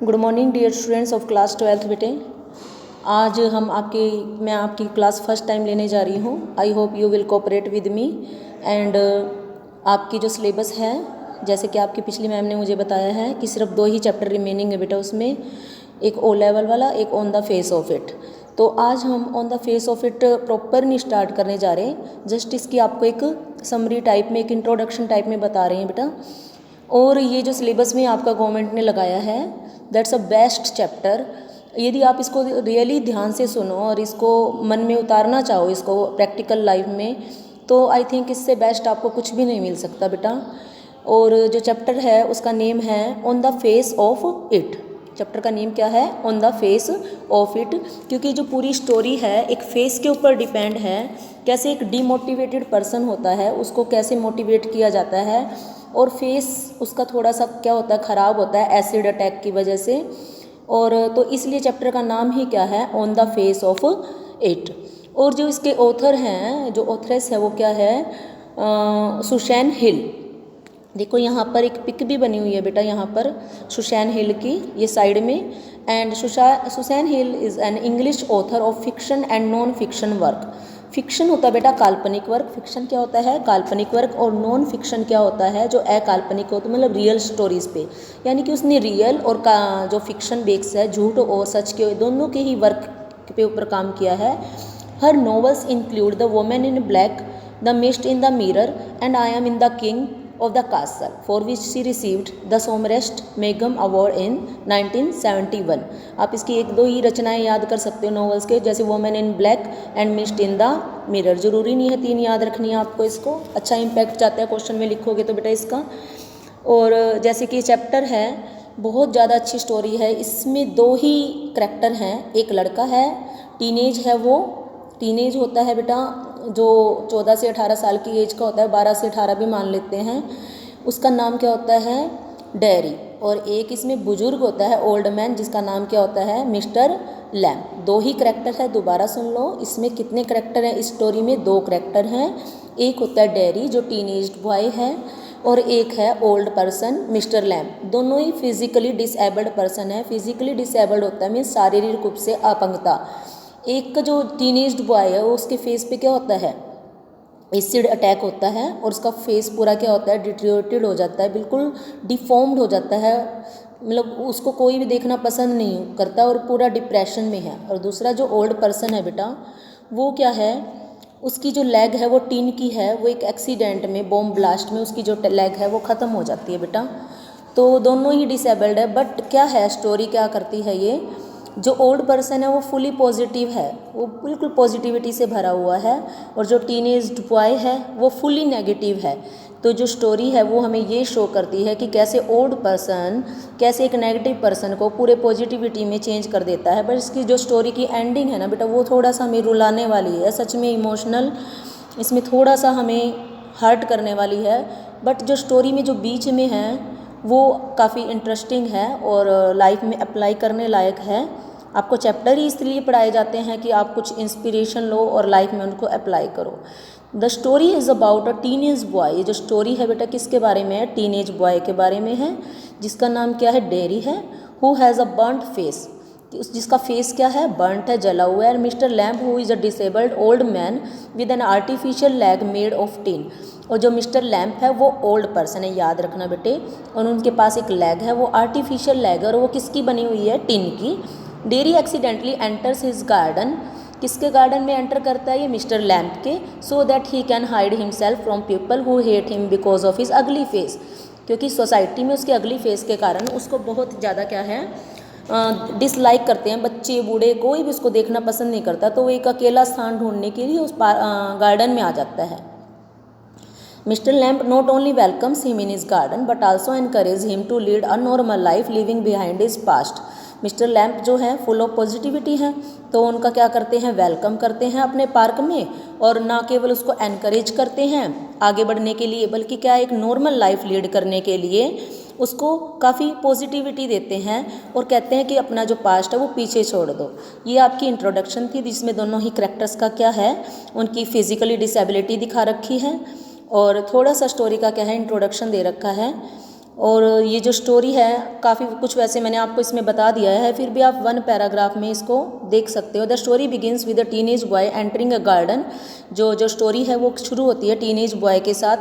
Good morning dear students of class 12th बेटे। आज मैं आपकी क्लास फर्स्ट टाइम लेने जा रही हूँ। I hope you will cooperate with me and आपकी जो सिलेबस है, जैसे कि आपकी पिछली मैम ने मुझे बताया है कि सिर्फ 2 ही चैप्टर रिमेनिंग है बेटा, उसमें एक ओ लेवल वाला, एक on the face of it. तो आज हम on the face of it proper नहीं स्टार्ट करने जा रहे, जस्ट इसकी आपको एक समरी टाइप में, एक इंट्रोडक्शन टाइप में बता रहे हैं बेटा। और ये जो सिलेबस में आपका गवर्नमेंट ने लगाया है, दैट्स अ बेस्ट चैप्टर। यदि आप इसको रियली ध्यान से सुनो और इसको मन में उतारना चाहो, इसको प्रैक्टिकल लाइफ में, तो आई थिंक इससे बेस्ट आपको कुछ भी नहीं मिल सकता बेटा। और जो चैप्टर है उसका नेम है on the face of it. Chapter का नेम क्या है? On the face of it. क्योंकि जो पूरी स्टोरी है एक फेस के ऊपर डिपेंड है, कैसे एक डीमोटिवेटेड पर्सन होता है उसको कैसे मोटिवेट किया जाता है, और फेस उसका थोड़ा सा क्या होता है, ख़राब होता है एसिड अटैक की वजह से। और तो इसलिए चैप्टर का नाम ही क्या है? On the face of it. और जो इसके ऑथर हैं, जो ऑथरेस है वो क्या है? सुसैन हिल। देखो यहाँ पर एक पिक भी बनी हुई है बेटा, यहाँ पर सुसैन हिल की, ये साइड में। And Susan hill is an English author of fiction and non fiction work. Fiction होता है बेटा काल्पनिक वर्क, फिक्शन क्या होता है? काल्पनिक वर्क। और नॉन फिक्शन क्या होता है? जो अकाल्पनिक होता है, मतलब रियल स्टोरीज़ पे, यानी कि उसने रियल और जो फिक्शन बेक्स है, झूठ और सच के दोनों के ही वर्क पे ऊपर काम किया है। Her novels include the women in black, the mist in the mirror and I am in the king of the castle, for which she received the Somerset Maugham Award in 1971। आप इसकी 1-2 ही रचनाएं याद कर सकते हो नॉवेल्स के, जैसे women in black and mist in the mirror. जरूरी नहीं है 3 याद रखनी है आपको, इसको अच्छा इम्पैक्ट जाता है क्वेश्चन में लिखोगे तो बेटा इसका। और जैसे कि चैप्टर है, बहुत ज़्यादा अच्छी स्टोरी है, इसमें 2 ही करैक्टर हैं। एक लड़का है, टीनेज है, वो टीनेज होता है बेटा जो 14 से 18 साल की एज का होता है, 12 से 18 भी मान लेते हैं। उसका नाम क्या होता है? डेरी। और एक इसमें बुजुर्ग होता है, ओल्ड मैन, जिसका नाम क्या होता है? Mister lamp. 2 ही करैक्टर है, दोबारा सुन लो। इसमें कितने करैक्टर हैं? इस स्टोरी में 2 करैक्टर हैं। एक होता है डेरी जो टीनेज बॉय है, और एक है ओल्ड पर्सन मिस्टर लैम्प। दोनों ही फिजिकली डिसेबल्ड पर्सन है। फिजिकली डिसेबल्ड होता है मीन्स शारीरिक रूप से अपंगता। एक जो टीनेज बॉय है उसके फेस पे क्या होता है? एसिड अटैक होता है, और उसका फेस पूरा क्या होता है? डिटेरियोरेटेड हो जाता है, बिल्कुल डिफॉर्म्ड हो जाता है, मतलब उसको कोई भी देखना पसंद नहीं करता, और पूरा डिप्रेशन में है। और दूसरा जो ओल्ड पर्सन है बेटा, वो क्या है? उसकी जो लेग है वो टिन की है, वो एक एक्सीडेंट में, बॉम्ब ब्लास्ट में उसकी जो लेग है वो ख़त्म हो जाती है बेटा। तो दोनों ही डिसेबल्ड है। बट क्या है स्टोरी, क्या करती है ये? जो ओल्ड पर्सन है वो फुली पॉजिटिव है, वो बिल्कुल पॉजिटिविटी से भरा हुआ है, और जो टीनेज बॉय है वो फुली नेगेटिव है। तो जो स्टोरी है वो हमें ये शो करती है कि कैसे ओल्ड पर्सन कैसे एक नेगेटिव पर्सन को पूरे पॉजिटिविटी में चेंज कर देता है। बट इसकी जो स्टोरी की एंडिंग है ना बेटा, वो थोड़ा सा हमें रुलाने वाली है, सच में इमोशनल, इसमें थोड़ा सा हमें हर्ट करने वाली है। बट जो स्टोरी में जो बीच में है वो काफ़ी इंटरेस्टिंग है और लाइफ में अप्लाई करने लायक है। आपको चैप्टर ही इसलिए पढ़ाए जाते हैं कि आप कुछ इंस्पिरेशन लो और लाइफ में उनको अप्लाई करो। The story is about a teenage boy. ये जो स्टोरी है बेटा किसके बारे में है? टीनेज बॉय के बारे में है, जिसका नाम क्या है? डेरी है। Who has a burnt face, जिसका फेस क्या है? बर्न्ट है, जला हुआ है। Mister lamp who is a disabled old man with an artificial leg made of tin. और जो मिस्टर लैम्प है वो ओल्ड पर्सन है, याद रखना बेटे, और उनके पास एक लेग है, वो आर्टिफिशियल लेग है, और वो किसकी बनी हुई है? टिन की। Dairy accidentally enters his garden. किसके गार्डन में एंटर करता है ये? मिस्टर लैम्प के। So that he can hide himself from people who hate him because of his अगली फेस। क्योंकि सोसाइटी में उसके अगली फेस के कारण उसको बहुत ज़्यादा क्या है? डिसलाइक करते हैं, बच्चे बूढ़े कोई भी उसको देखना पसंद नहीं करता। तो वो एक अकेला स्थान ढूंढने के लिए उस गार्डन में आ जाता है। Mister Lamb not only welcomes him in his garden but also encourage him to lead a normal life living behind his past. Mister Lamb जो है फुल ऑफ पॉजिटिविटी है, तो उनका क्या करते हैं? वेलकम करते हैं अपने पार्क में, और ना केवल उसको एनकरेज करते हैं आगे बढ़ने के लिए, बल्कि क्या एक नॉर्मल लाइफ लीड करने के लिए उसको काफ़ी पॉजिटिविटी देते हैं, और कहते हैं कि अपना जो पास्ट है वो पीछे छोड़ दो। ये आपकी इंट्रोडक्शन थी, जिसमें दोनों ही करैक्टर्स का क्या है? उनकी फिजिकली डिसेबिलिटी दिखा रखी है, और थोड़ा सा स्टोरी का क्या है? इंट्रोडक्शन दे रखा है। और ये जो स्टोरी है काफ़ी कुछ वैसे मैंने आपको इसमें बता दिया है, फिर भी आप वन पैराग्राफ में इसको देख सकते हो। The story begins with a teenage boy entering a garden. जो स्टोरी है वो शुरू होती है टीनेज बॉय के साथ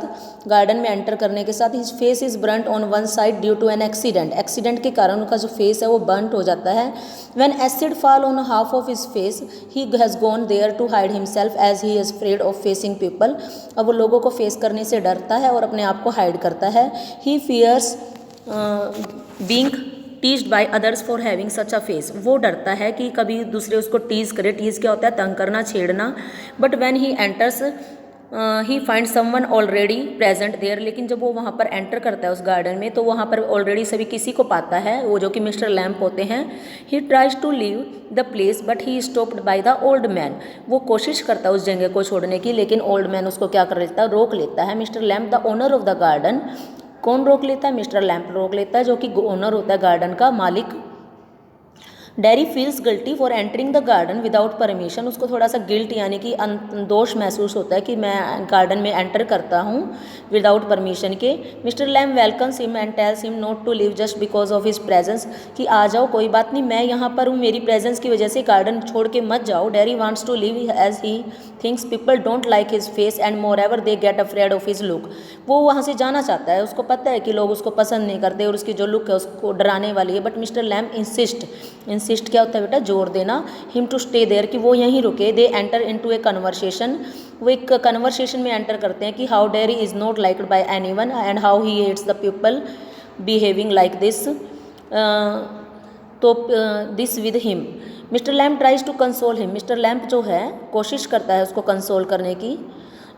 गार्डन में एंटर करने के साथ। His face is burnt on one side due to an accident. Accident के कारण उनका जो फेस है वो बर्नट हो जाता है। When acid fall on half of his face he has gone there to hide himself as he is afraid of facing people. अब वो लोगों को फेस करने से डरता है और अपने आप को हाइड करता है। He fears being teased by others for having such a face. वो डरता है कि कभी दूसरे उसको टीज़ करे। टीज़ क्या होता है? तंग करना, छेड़ना। But when he enters he find someone already present there. लेकिन जब वो वहाँ पर एंटर करता है उस गार्डन में तो वहाँ पर ऑलरेडी सभी किसी को पाता है, वो जो कि मिस्टर लैम्प होते हैं। He tries to leave the place but he stopped by the old man. वो कोशिश करता है उस जगह को छोड़ने की, लेकिन ओल्ड मैन उसको क्या कर लेता है? रोक लेता है। Mister lamp the owner of the garden. कौन रोक लेता है? मिस्टर लैम्प रोक लेता है, जो कि ओनर होता है गार्डन का, मालिक। Dairy feels guilty for entering the garden without permission. उसको थोड़ा सा गिल्ट यानी कि दोष महसूस होता है कि मैं गार्डन में एंटर करता हूँ विदाउट परमिशन के। Mister Lamb welcomes him and tells him not to leave just because of his presence. कि आ जाओ, कोई बात नहीं, मैं यहाँ पर हूँ, मेरी प्रेजेंस की वजह से गार्डन छोड़ के मत जाओ। Derry wants to leave as he thinks people don't like his face and moreover they get afraid of his look. वो वहाँ से जाना चाहता है, उसको पता है कि लोग उसको पसंद नहीं करते और उसकी जो लुक है उसको डराने वाली है। बट मिस्टर लैम्प इंसिस्ट क्या होता है बेटा? जोर देना। हिम टू स्टे देयर, कि वो यहीं रुके। They enter into a conversation. वो एक कन्वर्सेशन में एंटर करते हैं कि how Derry is not liked by anyone and how he hates the people behaving like this. तो this with him. Mr Lamb tries to console him. Mr Lamb जो है कोशिश करता है उसको कंसोल करने की।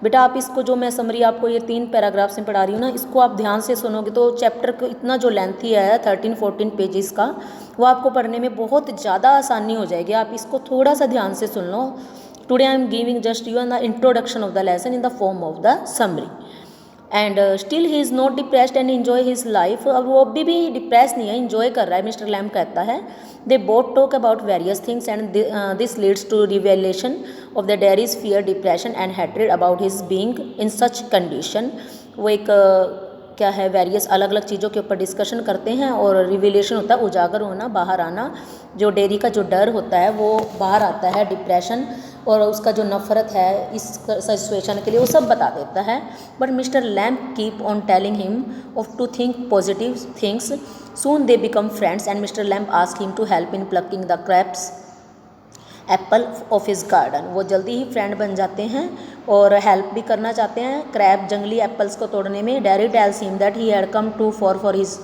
बेटा आप इसको, जो मैं समरी आपको ये 3 पैराग्राफ्स में पढ़ा रही हूँ ना, इसको आप ध्यान से सुनोगे तो चैप्टर को इतना जो लेंथी है 13-14 पेजेस का, वो आपको पढ़ने में बहुत ज़्यादा आसानी हो जाएगी। आप इसको थोड़ा सा ध्यान से सुन लो। Today I am giving just you the introduction of the lesson in the form of the summary. And still he is not depressed and enjoy his life. अब वो अभी भी डिप्रेस नहीं है, इन्जॉय कर रहा है। मिस्टर लैम्प कहता है they both talk about various things and this leads to revelation of the Derry's fear, depression and hatred about his being in such condition. वो एक क्या है, वेरियस अलग अलग चीज़ों के ऊपर डिस्कशन करते हैं और रिविलेशन होता है उजागर होना, बाहर आना। जो डेरी का जो डर होता है वो बाहर आता है, डिप्रेशन, और उसका जो नफ़रत है इस सिचुएशन के लिए, वो सब बता देता है। But mister Lamb keep on telling him of to think positive things. Soon they become friends and mister Lamb ask him to help in plucking the crabs apple of his garden. वो जल्दी ही friend बन जाते हैं और help भी करना चाहते हैं क्रैप जंगली एप्पल्स को तोड़ने में। Derry tells him that he had come to for his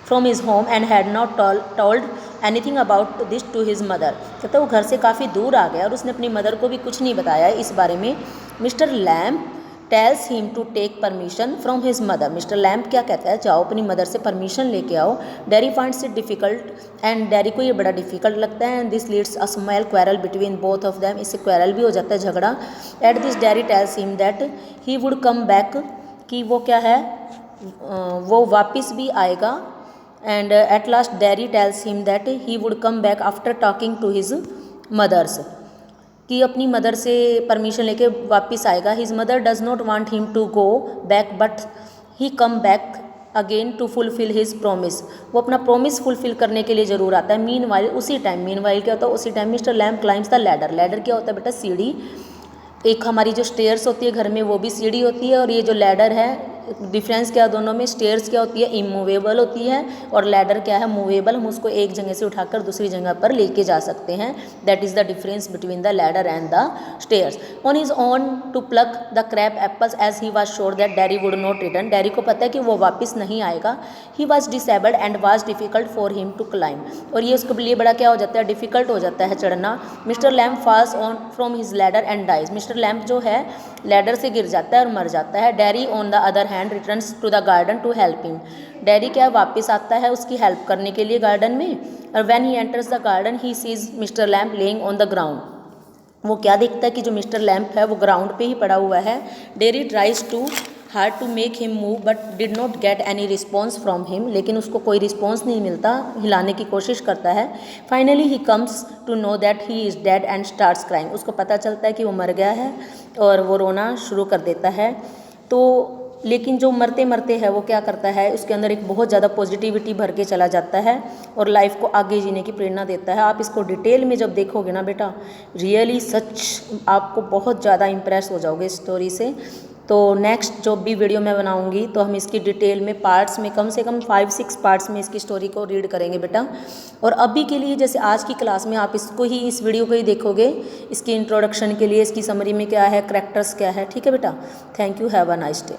from his home and had not told anything about this to his mother. कहते वो घर से काफ़ी दूर आ गया और उसने अपनी मदर को भी कुछ नहीं बताया इस बारे में। Mister Lamb tells him to take permission from his mother. Mister Lamb क्या कहता है? जाओ अपनी मदर से परमिशन लेके आओ। Derry finds it difficult and Derry को ये बड़ा डिफ़िकल्ट लगता है। And this leads a small quarrel between both of them. इससे क्वेरल भी हो जाता है, झगड़ा। At this Derry tells him that he would come back, कि वो क्या है, वो वापस भी आएगा। And at last Derry tells him that he would come back after talking to his mothers, कि अपनी मदर से परमिशन लेके वापस आएगा। His mother does not want him to go back but he come back again to fulfil his promise. वो अपना promise fulfil करने के लिए ज़रूर आता है। मीन वाइल उसी टाइम, मीन वाइल क्या होता है? उसी time mister lamp climbs the ladder. Ladder क्या होता है बेटा? सीढ़ी। एक हमारी जो स्टेयर्स होती है घर में वो भी सीढ़ी होती है, और ये जो लैडर है, डिफरेंस क्या दोनों में? स्टेयर्स क्या होती है? इमूवेबल होती है, और लैडर क्या है? मूवेबल। हम उसको एक जगह से उठाकर दूसरी जगह पर लेके जा सकते हैं। That is the difference between the ladder and the stairs. On his own to pluck the crab apples as he was sure that Derry would not return. डैरी को पता है कि वो वापस नहीं आएगा। He was disabled and was difficult for him to climb. और ये उसके लिए बड़ा क्या हो जाता है? डिफिकल्ट हो जाता है चढ़ना। Mister Lamb falls on from his ladder and dies. Mister Lamb जो है लैडर से गिर जाता है और मर जाता है। Derry on the other hand returns to the garden to help him. Derry क्या वापस आता है उसकी हेल्प करने के लिए गार्डन में। और when he enters the garden he sees mister lamp laying on the ground. वो क्या देखता है कि जो मिस्टर लैम्प है वो ग्राउंड पे ही पड़ा हुआ है। Derry tries too hard to make him move but did not get any response from him. लेकिन उसको कोई रिस्पॉन्स नहीं मिलता, हिलाने की कोशिश करता है। Finally he comes to know that he is dead and starts crying. उसको पता चलता है कि वो मर गया है और वो रोना शुरू कर देता है। तो लेकिन जो मरते मरते है वो क्या करता है, उसके अंदर एक बहुत ज़्यादा पॉजिटिविटी भर के चला जाता है और लाइफ को आगे जीने की प्रेरणा देता है। आप इसको डिटेल में जब देखोगे ना बेटा, रियली सच आपको बहुत ज़्यादा इम्प्रेस हो जाओगे इस स्टोरी से। तो नेक्स्ट जो भी वीडियो मैं बनाऊंगी तो हम इसकी डिटेल में पार्ट्स में कम से कम 5-6 पार्ट्स में इसकी स्टोरी को रीड करेंगे बेटा। और अभी के लिए जैसे आज की क्लास में आप इसको ही, इस वीडियो को ही देखोगे, इसकी इंट्रोडक्शन के लिए, इसकी समरी में क्या है, करैक्टर्स क्या है, ठीक है बेटा। Thank you, have a nice day.